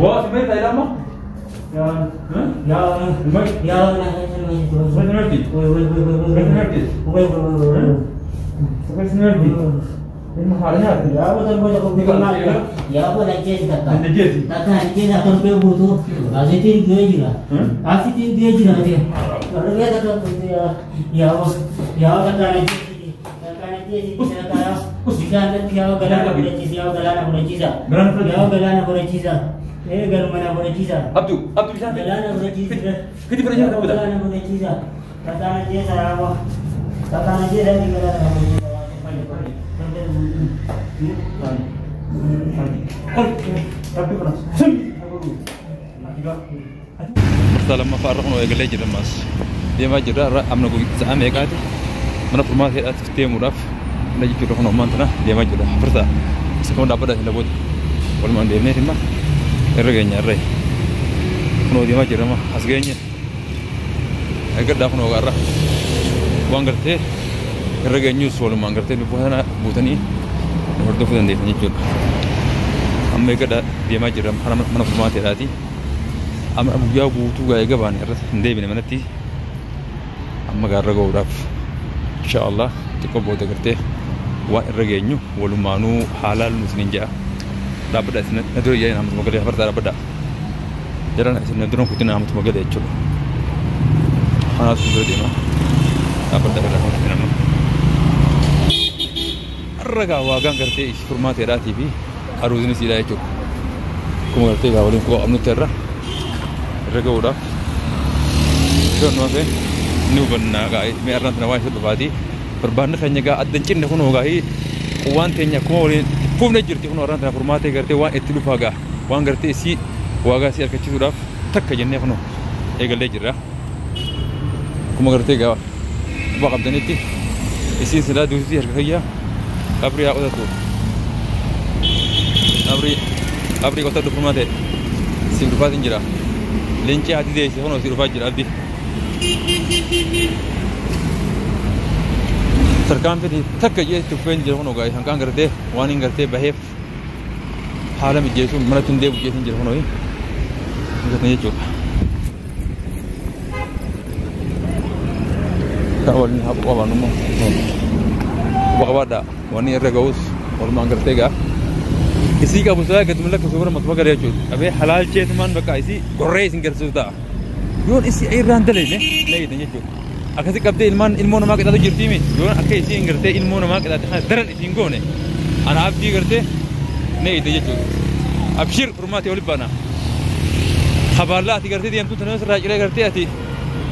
Buat sebenarnya tak lama. Ya, ya, ya, sebenarnya. Ini halnya ya, betul betul kau bilang ya, apa lagi sih kata? Kata ini nak tampil butuh, asli dia juga, asli dia juga dia. Kalau dia kata ya, ya kata ini. Abdu bisa? Kita pernah jalan udah. Kata dia saya apa? Kata dia dari Salam mafarq no egle jira mas. Dia ma jira amna go zaame kaati. Mana format hedat temu raf. Na jitu ko no mantana dia ma jira. Farta. Sekonda pada hilabut. Wal man dene timma. Ergenya re. No dia ma jira ma asgenya. Agar da no garra. Wangarte. Ergenya sol mangarte ni buhana butani. Hordo fudan de ni jur. Amma kada dia ma jira mana format hedati. Amma abu jabu tu ga gaban ras ndey bi manati amma garrago uraf inshallah tiko boda garte wa irragenyu wal manu halal musninja dabada sin nadu yayin amma magale farta dabada jarana sin nadu kutina amma magale chulo ana sun de ma dabada da kutina ma arraga wa gan garte is format hedati bi aruzini sila chu kuma garte ga walin ko amnu terra Regoda, so no fe, nu banna gai, me arran tanawa se babadi, perban khanya ga addan cin kuno gai, wan tenya ko wali, pum ne jirti kuno arran tana formate garte wan etilu faga, wan garte si waga si arkachi suraf, takka jenne kuno, egal lejira, kuma garte ga, ba qabdaniti, isi sila dusi arkaya, abri ya odatu, abri kota du formate, sim rufa injira. Lenci hati deh, sih, kono siru fajr abdi. Terkam tadi, tak aja tu penjel kono guys, hangkang gerte, warning gerte, bahaya. Halam jesu, mana tunde bukan penjel kono ini. Kita ni cuba. Kawal ni apa kawan nomo? Apa kabar dah? Warning regaus, orang manggerte ga. Isi ka busaya ke tumla ke subra matwa gare chu abe halal che man baka isi gorre singar suta yon isi air randale ne lay de chu akasi kabde ilmo nama ke ta jirti mi yon akai isi ingarte ilmo nama ke ta daran isi ngone ana abdi garte ne de chu abshir hurmati wal bana khabarla ati garte diam tu tanas rajile garte ati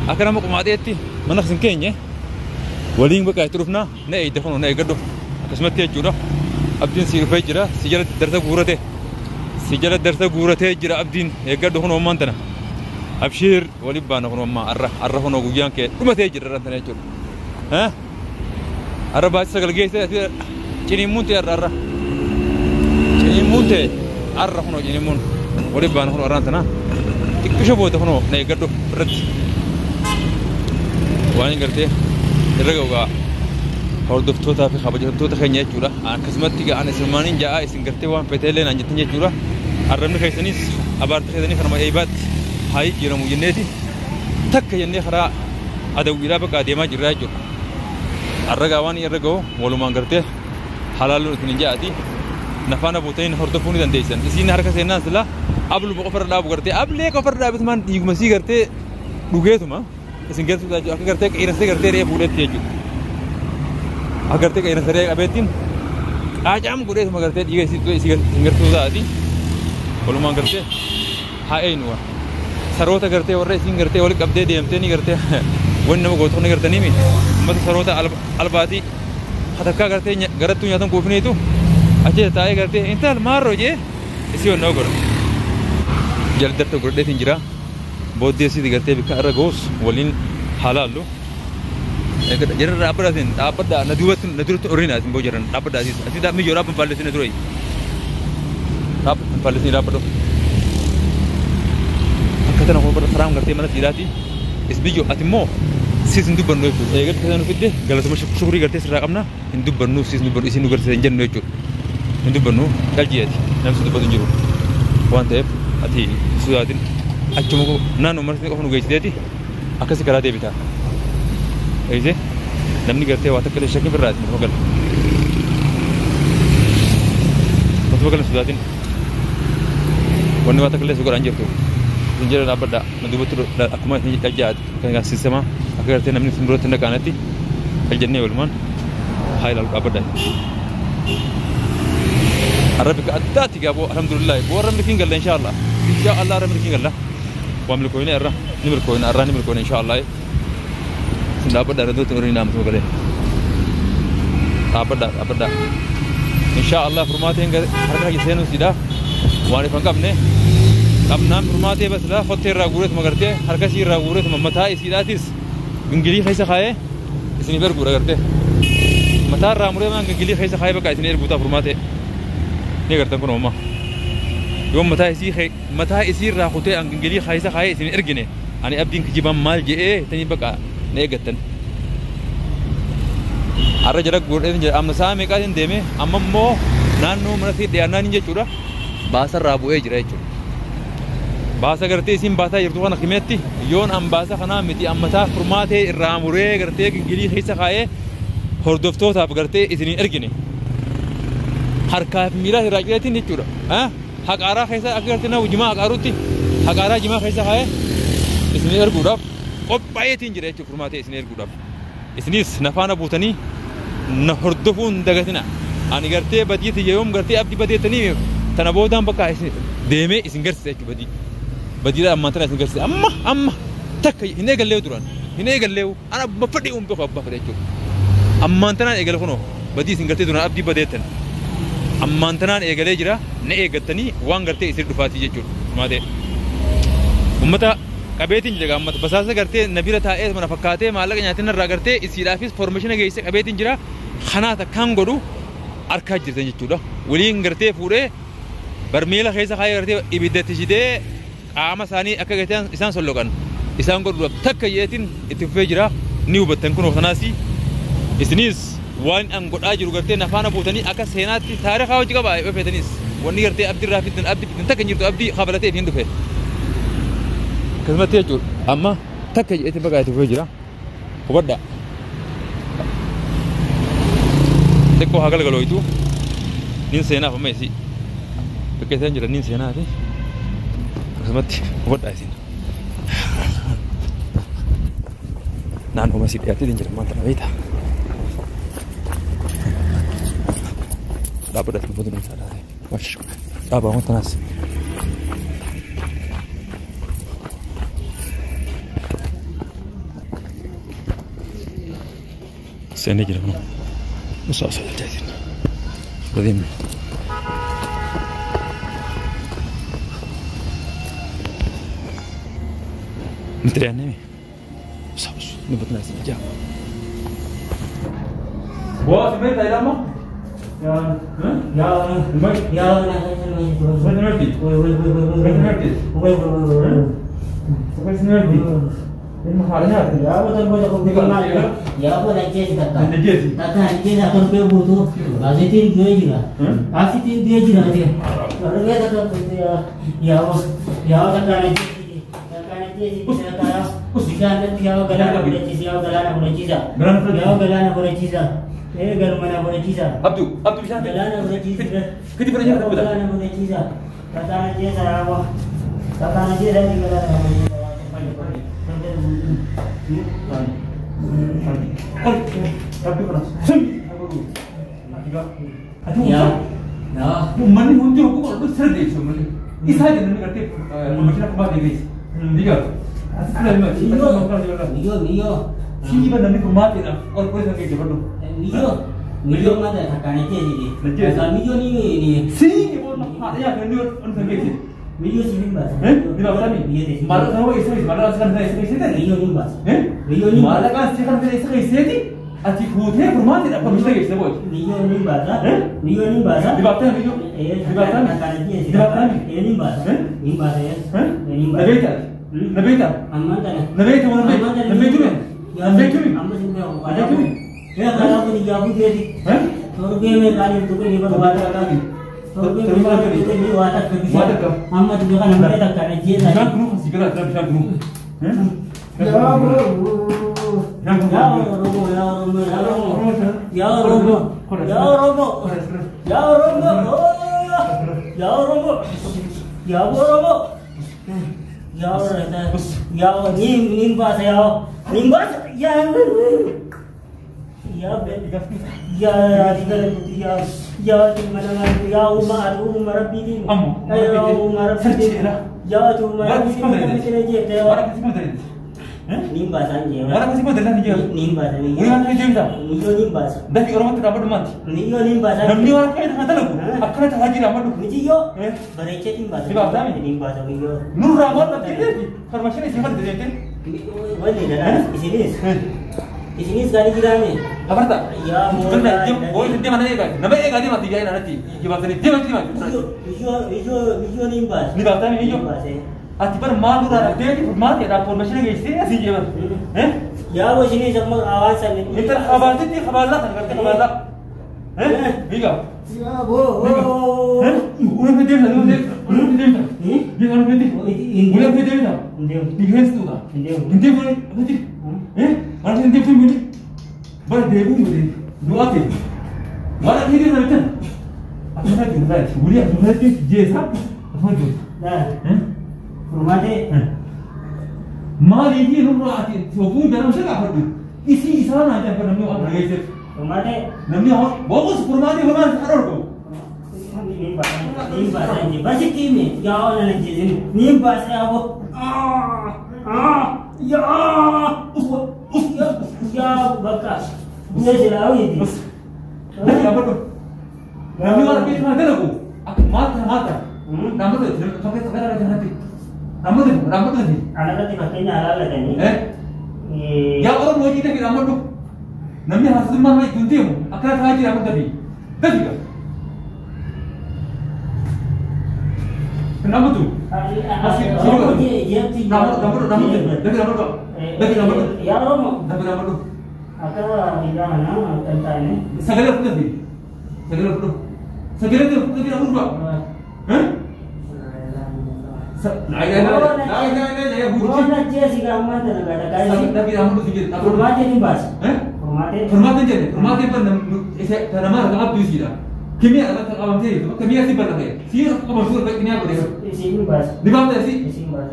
akram ko maade ati manak sin kenye waling baka turufna ne de khono ne gaddo akasmati chu do abdin sir fajra sijarat darsa gurate jira abdin ega do hono mantana abshir wali bana hono ma arra hono guyan ke dumate jira rantane chur ha arra ba sagal geese chini munte arra chini munte arra hono chini mun wali bana hono rantana tikkusho bote hono ne ega do rat wani garte irga और दोस्तों ताकि खबर जो तो खैनी चूरा किस्मत की आने सलमानी जा इस करते हुआ पहले ना जितने चूरा अर्रम ने कैसे नहीं अबार तक नहीं फरमा ये बात हाई जीरो मुझे नहीं थी तक ये नहीं खरा आधा विरा पर कादिमा जिरा जो अर्रगावानी अर्रगो वोलू मांग करते हालाल उतनी जाती नफाना बोते इन हर तो फोनी दंडे सन इसी नहर का सेना सला अब लोग ऑफर डाब करते अब ले ऑफर डाब तो मान युग मसी करते डूगे तुम इस करते जो करते इरसे करते रे पूरे थे जो agar te kaina sare abetin ajam gure sama garte diga isi singar tuza adi kalau mang garte ha einwa sarota garte orre singar te olik abde demte ni garte wonna go to ni garte ni mi mat sarota albati hadaka garte garatu nyatan ko fini tu ache tae garte intal marro je isi wonna go jal darta gurde tinjira bodde isi garte bikara gos walin halalu Jaran apa dah sin? Apa dah? Naduat orang ni semua jaran. Apa dah sin? Asyik tak mijor apa paling sin naduai. Apa paling sin apa tu? Kata nak orang seram kerja mana tidak ti? Isbiju atimo season tu bernoi tu. Egat kata nak fit deh. Kalau semua syukuri kerja serakam na, hindu bernu season tu isi nu kerja enjan noi tu. Hindu bernu kaji ati. Nampak tu betul juru. Kuantep ati sudaatin achuma naannoo marti qofa nu geessiteeti akkasi karaa deebitaa eeyse namni gartee waa takka illee shakkiin birraati mutuma gala sudaatin wanni waa takka illee sugadhaan jirtu isin jedha dhaabbadhaa na duubatti akkuma isin dhajjaati kan sistemaa akka gartee namni isin duratti hin dhaqaanetti aljannee walumaan haa ilaalu dhaabbadhaa الرب كأداتي جابوا الحمد لله بورا ملكين قال إن شاء الله رب ملكين قال واملكوين الرا نملكوين إن شاء الله لا بد أن ردوت نوري نام سوكله أبدا إن شاء الله فرماتين هركا يسينو سيدا واني فنكمنه अब नाम फरमाते बस ला फतेह रागुरत मगरते हर किसी रागुरत ममता इसीदातिस गंगली खैसा खाए इसने बर गुरा करते मता रामुरे में गंगली खैसा खाए बका इसने बुता फरमाते नहीं करते कौन होमा يوم متى يصير راحته गंगली खैसा खाए इसने इरगिने أنا أبدين كجيبان مال جاء تاني بقى نيجتن الرجال غور إذن أم نسامي كاتين دمه أم مو نانو مناسي ديانا نيجي چورا باسا رابو إجرا چورا باسا करते इसी बासा ये तो खाना खिमेती योन हम बासा खाना मिटी अम्मता फरमाते रामुरे करते गंगली खैसा खाए और दोस्तों साहब करते इतनी अर्गिने हर काफ मिला राजनीति नहीं चुरा हाँ हकारा खैसा अगर करते ना उजमा हकारुती हकारा जिमा खैसा खाए इसने अर्गुड़ाफ और पाये तीन जरे चुप फरमाते इसने अर्गुड़ाफ इसने नफाना बूतनी नहर्दफून दगतना आनी करते बदी थी योम करते अब दी बदी तनी तनाबोदाम बका इसने देमे इसंगर से चुबदी بديلا أما ترى سنقص أما تك هنا قال له تران هنا قال له أنا بفدي بخو بفدي شو أما ترى إيجال خنو بدي سنقص تران أبدي بديتن أما ترى إيجال يجرا نيجتني وان قرتي يصير دفاتي يجور ما ده أمتا كبيتين جرا أمتا بس هذا قرتي نبيرة تايس من فكاته مالك ياتنا راقرتي إسيرافيس فورميشن جايسك كبيتين جرا خنا تكان قرو أركاج جرتين يجورا ولين قرتي فوري برميلا خيسا خاي قرتي إبدتي جدي عام ثاني أكيدان إنسان سلوكان إنسان قرر تكياتين اتفاجرا نيو بتنكون وخناسي إسنيس وان أنقول أجر قرتي نفانا بوتني أكاس هنات تاريخ أو جيكا باي بفتنيس واني قرتي أبدي رافيدن أبدي تكنيرتو أبدي خبرتي فين دفع كلمة تيجور أما تكي اتفاجا اتفاجرا وبدا تكو هاكل قالوا نينسينا فميسي بكيسان جرا نينسينا هذه سمعتي وبدا يسين نان هو مسيد ياتي دنجر ما ترى لا بدأت نبض من هذا وش أبا هون تناس سنة جرا منو مسافة الجاهزين بدين متريان نمي مسافة نبض ناس جا بوا سمعت إلى ما Egal mana boleh ciza. Abdu bisa. Galana boleh ciza. Kita boleh ciza. Galana boleh ciza. Katanya dia sarawak. Katanya dia dari galana boleh ciza. Abdu pernah. Ya. Ya. Mana hunjau aku kalau besar deh semua. Isa aja nanti kerja macam apa bagai guys. Tiga. Asal macam. Iyo. Sini mana nanti pemati nak. Kalau boleh sampai jawab tu. Video mana thakane che ni asa video ni si ke bol ma ya video on sange che video sini bas ni ba tami mala thawa isa mala askan sa isa isa video ni bas video ni mala ka se kan isa isa ti ati khute purmati apa mistake isa boy video ni bas di ba tami video di ba tami thakane che di ba tami ni bas ya ni bas nabeta amma tana nabeta amma singa ya kalau aku dijabu dia di. Kalau dia me kali tu kan ibu bawa lagi. terima kasih. Ini watak begitu. Watak kau. Amma juga kan namanya tak kena jin. Jangan gunung sih kira bisa gunung. Ya robo, ya robo, ya robo, ya robo, ya robo, ya robo, ya robo, ya robo, ya robo. Ya nim bahasa nim bahasa ya umar bidi nim bahasa aja orang kasih modal nih jual nim bahasa orang kasih jual nim bahasa tapi orang itu dapat mati nim bahasa namni orang kayak mana tahu akan ada haji ramad Niji yo barece nim bahasa nim bahasa yo nur ramad tapi farmasi ini siapa dari itu wali dah di sini sekali kita nih apa tak ya benar dia mana ya kan namanya kan dia mati ya nanti gimana nih dia mati Ijo nim bahasa nih ijo ati पर माल उड़ा दे कि माल के रापोर मशीन के इससे ऐसी जेब हैं या वो जिन्हें सब आवाज से इधर खबर दी खबर ला करते खबर ला हैं बिगा या वो हैं उन्हें पे देख लो देख उन्हें देख ये उन्हें पे देख उन्हें पे देख डिफेंस तू ना हिंदी बोले हैं और हिंदी फिल्म बोले बड़ा देवी बोले दुआ के वाला हिंदी ना बेटा अपना दिन रात बुढ़िया बुढ़िया के जैसा अपना जो हैं rumah deh mal ini rumah hati fokus dalam segala hal isi sana aja pada namanya orang itu rumah deh namanya orang bagus rumah deh rumah sekarang tu nim bahasa ini bahasa kimi ya orang yang jadi nim bahasa apa ya bakas dia jelau ini nanti apa tu namanya orang itu mana tu aku mata nama tu sampai sekarang ada nanti Rambut tu ni. Anak tu pakainya halal lagi ni. Ya orang mau kita rambut tu. Namanya hasil mana itu dia mu. Akan ada lagi rambut tadi. Dah juga. Rambut tu. Hasil rambut tu. Ya rambut. Rambut tu. Akan di mana tentang ini. Segala tu tadi. Segala tu rambut tu. Bukan aja sih kamu ada kayak tapi rambut tu jadi. Rumah jadi bas. Rumah jadi. Rumah tu pun nama agak abis kita. Kimia ada awam jadi. Kimia sih pernah ya. Sih aku masuk ke kimia boleh. Isi bas. Di mana sih? Isi bas.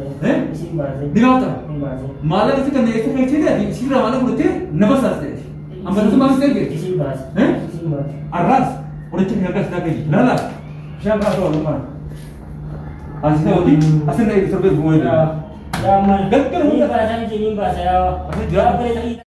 Isi bas. Di mana? Isi bas. Malah itu kan itu kayak cerita di sini ramai orang tu nabas saja. Ambil tu masih lagi. Isi bas. Isi bas. Aras. Orang cakap aras dah lagi. Lala. Siapa tu rumah? Asal ni, asal ni serbet bunga. Ya, man. Ini bahasa ini bahasa. Apa dia?